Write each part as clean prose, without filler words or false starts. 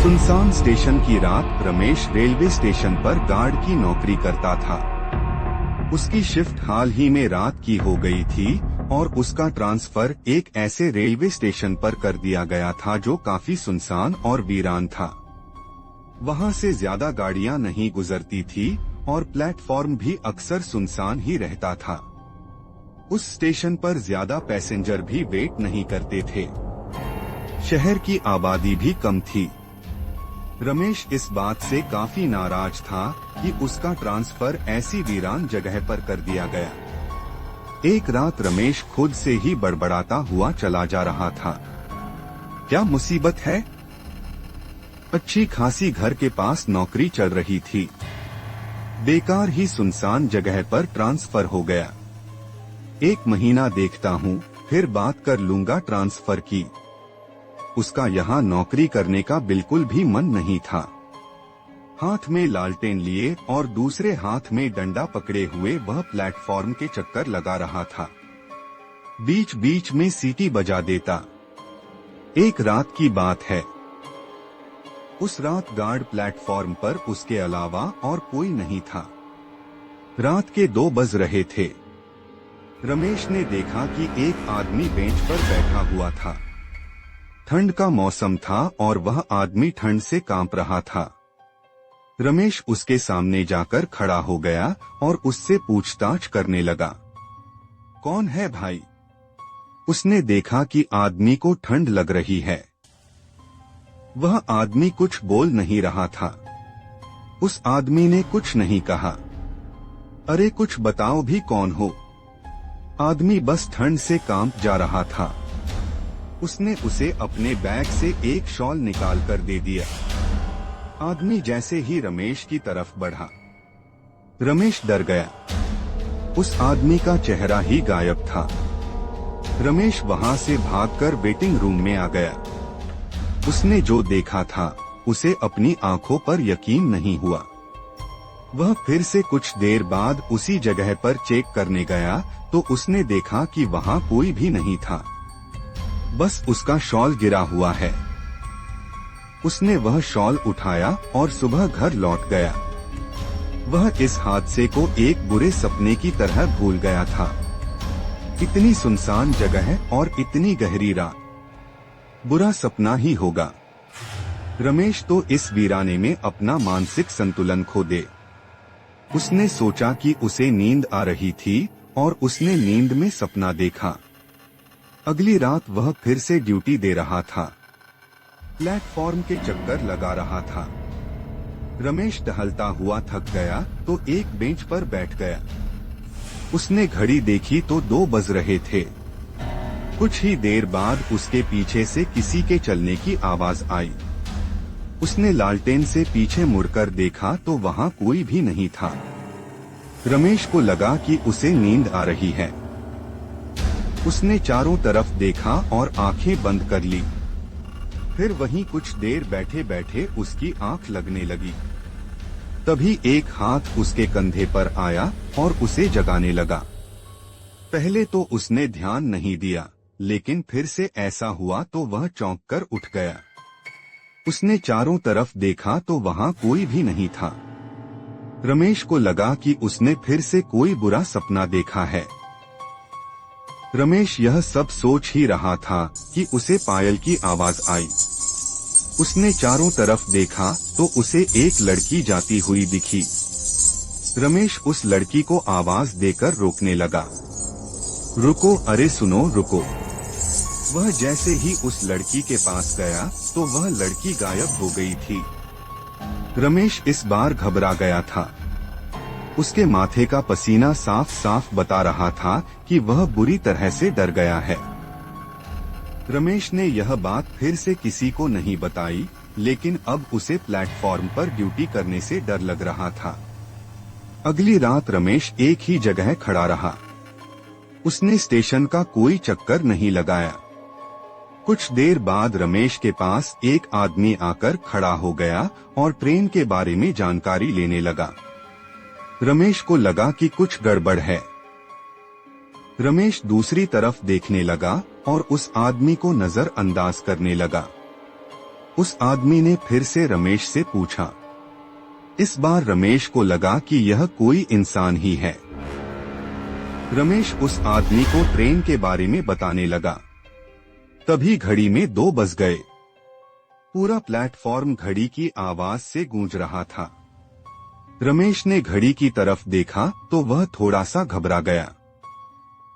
सुनसान स्टेशन की रात। रमेश रेलवे स्टेशन पर गार्ड की नौकरी करता था। उसकी शिफ्ट हाल ही में रात की हो गई थी और उसका ट्रांसफर एक ऐसे रेलवे स्टेशन पर कर दिया गया था जो काफी सुनसान और वीरान था। वहां से ज्यादा गाड़ियां नहीं गुजरती थी और प्लेटफॉर्म भी अक्सर सुनसान ही रहता था। उस स्टेशन पर ज्यादा पैसेंजर भी वेट नहीं करते थे। शहर की आबादी भी कम थी। रमेश इस बात से काफी नाराज था कि उसका ट्रांसफर ऐसी वीरान जगह पर कर दिया गया। एक रात रमेश खुद से ही बड़बड़ाता हुआ चला जा रहा था। क्या मुसीबत है? अच्छी खासी घर के पास नौकरी चल रही थी, बेकार ही सुनसान जगह पर ट्रांसफर हो गया। 1 महीना देखता हूँ, फिर बात कर लूंगा ट्रांसफर की। उसका यहाँ नौकरी करने का बिल्कुल भी मन नहीं था। हाथ में लालटेन लिए और दूसरे हाथ में डंडा पकड़े हुए वह प्लेटफॉर्म के चक्कर लगा रहा था। बीच बीच में सीटी बजा देता। एक रात की बात है। उस रात गार्ड प्लेटफॉर्म पर उसके अलावा और कोई नहीं था। रात के 2 बज रहे थे। रमेश ने देखा कि एक आदमी बेंच पर बैठा हुआ था। ठंड का मौसम था और वह आदमी ठंड से कांप रहा था। रमेश उसके सामने जाकर खड़ा हो गया और उससे पूछताछ करने लगा। कौन है भाई? उसने देखा कि आदमी को ठंड लग रही है। वह आदमी कुछ बोल नहीं रहा था। उस आदमी ने कुछ नहीं कहा। अरे कुछ बताओ भी, कौन हो? आदमी बस ठंड से कांप जा रहा था। उसने उसे अपने बैग से एक शॉल निकाल कर दे दिया। आदमी जैसे ही रमेश की तरफ बढ़ा, रमेश डर गया। उस आदमी का चेहरा ही गायब था। रमेश वहां से भागकर वेटिंग रूम में आ गया। उसने जो देखा था उसे अपनी आंखों पर यकीन नहीं हुआ। वह फिर से कुछ देर बाद उसी जगह पर चेक करने गया तो उसने देखा कि वहां कोई भी नहीं था, बस उसका शॉल गिरा हुआ है। उसने वह शॉल उठाया और सुबह घर लौट गया। वह इस हादसे को एक बुरे सपने की तरह भूल गया था। इतनी सुनसान जगह और इतनी गहरी रात, बुरा सपना ही होगा। रमेश तो इस वीराने में अपना मानसिक संतुलन खो दे। उसने सोचा कि उसे नींद आ रही थी और उसने नींद में सपना देखा। अगली रात वह फिर से ड्यूटी दे रहा था। प्लेटफॉर्म के चक्कर लगा रहा था। रमेश टहलता हुआ थक गया तो एक बेंच पर बैठ गया। उसने घड़ी देखी तो 2 बज रहे थे। कुछ ही देर बाद उसके पीछे से किसी के चलने की आवाज आई। उसने लालटेन से पीछे मुड़कर देखा तो वहां कोई भी नहीं था। रमेश को लगा कि उसे नींद आ रही है। उसने चारों तरफ देखा और आंखें बंद कर ली। फिर वहीं कुछ देर बैठे बैठे उसकी आंख लगने लगी। तभी एक हाथ उसके कंधे पर आया और उसे जगाने लगा। पहले तो उसने ध्यान नहीं दिया, लेकिन फिर से ऐसा हुआ तो वह चौंक कर उठ गया। उसने चारों तरफ देखा तो वहां कोई भी नहीं था। रमेश को लगा कि उसने फिर से कोई बुरा सपना देखा है। रमेश यह सब सोच ही रहा था कि उसे पायल की आवाज आई। उसने चारों तरफ देखा तो उसे एक लड़की जाती हुई दिखी। रमेश उस लड़की को आवाज देकर रोकने लगा। रुको, अरे सुनो, रुको। वह जैसे ही उस लड़की के पास गया तो वह लड़की गायब हो गई थी। रमेश इस बार घबरा गया था। उसके माथे का पसीना साफ साफ बता रहा था कि वह बुरी तरह से डर गया है। रमेश ने यह बात फिर से किसी को नहीं बताई, लेकिन अब उसे प्लेटफॉर्म पर ड्यूटी करने से डर लग रहा था। अगली रात रमेश एक ही जगह खड़ा रहा। उसने स्टेशन का कोई चक्कर नहीं लगाया। कुछ देर बाद रमेश के पास एक आदमी आकर खड़ा हो गया और ट्रेन के बारे में जानकारी लेने लगा। रमेश को लगा कि कुछ गड़बड़ है। रमेश दूसरी तरफ देखने लगा और उस आदमी को नजरअंदाज करने लगा। उस आदमी ने फिर से रमेश से पूछा। इस बार रमेश को लगा कि यह कोई इंसान ही है। रमेश उस आदमी को ट्रेन के बारे में बताने लगा। तभी घड़ी में 2 बज गए। पूरा प्लेटफॉर्म घड़ी की आवाज से गूंज रहा था। रमेश ने घड़ी की तरफ देखा तो वह थोड़ा सा घबरा गया।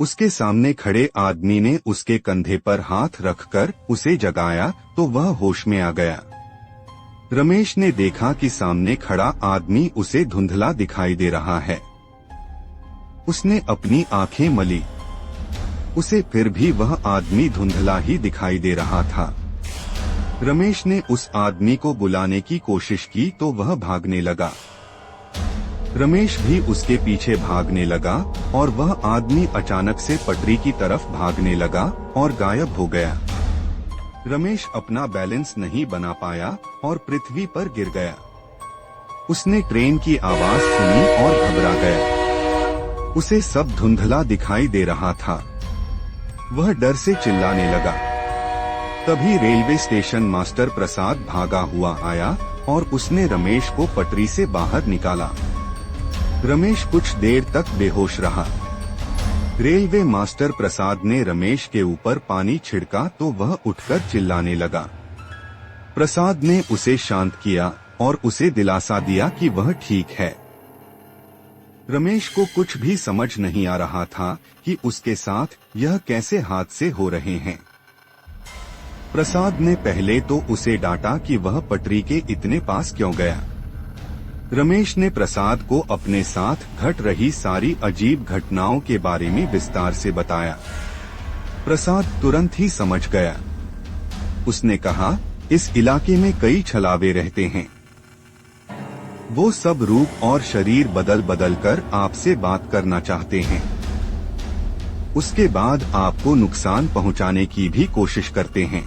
उसके सामने खड़े आदमी ने उसके कंधे पर हाथ रखकर उसे जगाया तो वह होश में आ गया। रमेश ने देखा कि सामने खड़ा आदमी उसे धुंधला दिखाई दे रहा है। उसने अपनी आंखें मली। उसे फिर भी वह आदमी धुंधला ही दिखाई दे रहा था। रमेश ने उस आदमी को बुलाने की कोशिश की तो वह भागने लगा। रमेश भी उसके पीछे भागने लगा और वह आदमी अचानक से पटरी की तरफ भागने लगा और गायब हो गया। रमेश अपना बैलेंस नहीं बना पाया और पृथ्वी पर गिर गया। उसने ट्रेन की आवाज सुनी और घबरा गया। उसे सब धुंधला दिखाई दे रहा था। वह डर से चिल्लाने लगा। तभी रेलवे स्टेशन मास्टर प्रसाद भागा हुआ आया और उसने रमेश को पटरी से बाहर निकाला। रमेश कुछ देर तक बेहोश रहा। रेलवे मास्टर प्रसाद ने रमेश के ऊपर पानी छिड़का तो वह उठकर चिल्लाने लगा। प्रसाद ने उसे शांत किया और उसे दिलासा दिया कि वह ठीक है। रमेश को कुछ भी समझ नहीं आ रहा था कि उसके साथ यह कैसे हादसे हो रहे हैं। प्रसाद ने पहले तो उसे डांटा कि वह पटरी के इतने पास क्यों गया। रमेश ने प्रसाद को अपने साथ घट रही सारी अजीब घटनाओं के बारे में विस्तार से बताया। प्रसाद तुरंत ही समझ गया। उसने कहा, इस इलाके में कई छलावे रहते हैं। वो सब रूप और शरीर बदल बदल कर आपसे बात करना चाहते हैं। उसके बाद आपको नुकसान पहुंचाने की भी कोशिश करते हैं।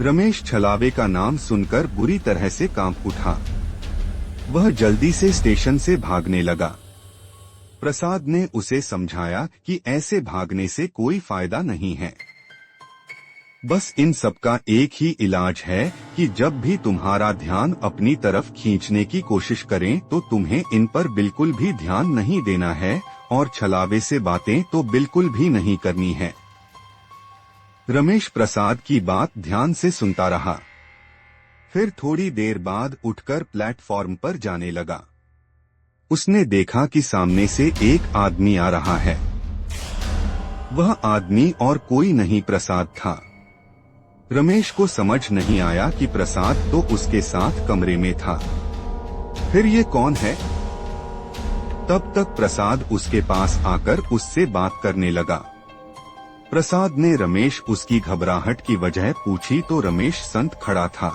रमेश छलावे का नाम सुनकर बुरी तरह से कांप उठा। वह जल्दी से स्टेशन से भागने लगा। प्रसाद ने उसे समझाया कि ऐसे भागने से कोई फायदा नहीं है। बस इन सब का एक ही इलाज है कि जब भी तुम्हारा ध्यान अपनी तरफ खींचने की कोशिश करें तो तुम्हें इन पर बिल्कुल भी ध्यान नहीं देना है और छलावे से बातें तो बिल्कुल भी नहीं करनी है। रमेश प्रसाद की बात ध्यान से सुनता रहा। फिर थोड़ी देर बाद उठकर प्लेटफॉर्म पर जाने लगा। उसने देखा कि सामने से एक आदमी आ रहा है। वह आदमी और कोई नहीं प्रसाद था। रमेश को समझ नहीं आया कि प्रसाद तो उसके साथ कमरे में था। फिर ये कौन है? तब तक प्रसाद उसके पास आकर उससे बात करने लगा। प्रसाद ने रमेश उसकी घबराहट की वजह पूछी तो रमेश संत खड़ा था।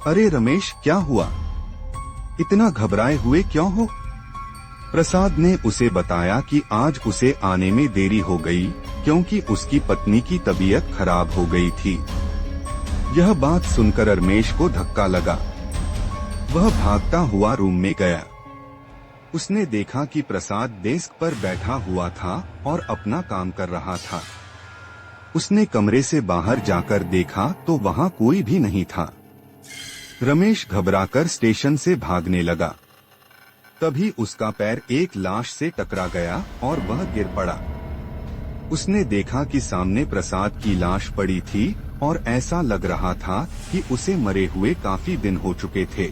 अरे रमेश, क्या हुआ? इतना घबराए हुए क्यों हो? प्रसाद ने उसे बताया कि आज उसे आने में देरी हो गई क्योंकि उसकी पत्नी की तबीयत खराब हो गई थी। यह बात सुनकर रमेश को धक्का लगा। वह भागता हुआ रूम में गया। उसने देखा कि प्रसाद डेस्क पर बैठा हुआ था और अपना काम कर रहा था। उसने कमरे से बाहर जाकर देखा तो वहां कोई भी नहीं था। रमेश घबराकर स्टेशन से भागने लगा। तभी उसका पैर एक लाश से टकरा गया और वह गिर पड़ा। उसने देखा कि सामने प्रसाद की लाश पड़ी थी और ऐसा लग रहा था कि उसे मरे हुए काफी दिन हो चुके थे।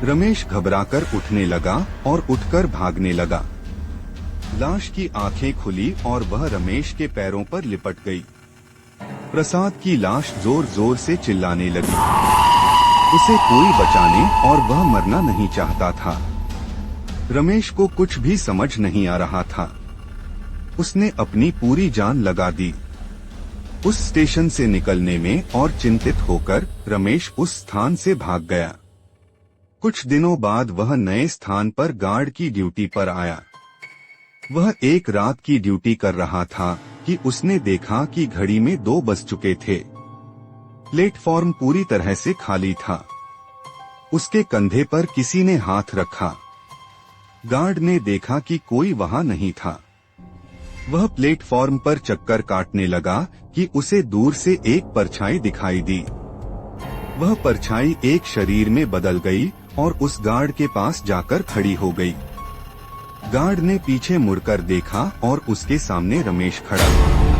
रमेश घबराकर उठने लगा और उठकर भागने लगा। लाश की आंखें खुली और वह रमेश के पैरों पर लिपट गई। प्रसाद की लाश जोर जोर से चिल्लाने लगी। उसे कोई बचाने और वह मरना नहीं चाहता था। रमेश को कुछ भी समझ नहीं आ रहा था। उसने अपनी पूरी जान लगा दी उस स्टेशन से निकलने में और चिंतित होकर रमेश उस स्थान से भाग गया। कुछ दिनों बाद वह नए स्थान पर गार्ड की ड्यूटी पर आया। वह एक रात की ड्यूटी कर रहा था कि उसने देखा कि घड़ी में 2 बज चुके थे। प्लेटफॉर्म पूरी तरह से खाली था। उसके कंधे पर किसी ने हाथ रखा। गार्ड ने देखा कि कोई वहां नहीं था। वह प्लेटफॉर्म पर चक्कर काटने लगा कि उसे दूर से एक परछाई दिखाई दी। वह परछाई एक शरीर में बदल गई और उस गार्ड के पास जाकर खड़ी हो गई। गार्ड ने पीछे मुड़कर देखा और उसके सामने रमेश खड़ा था।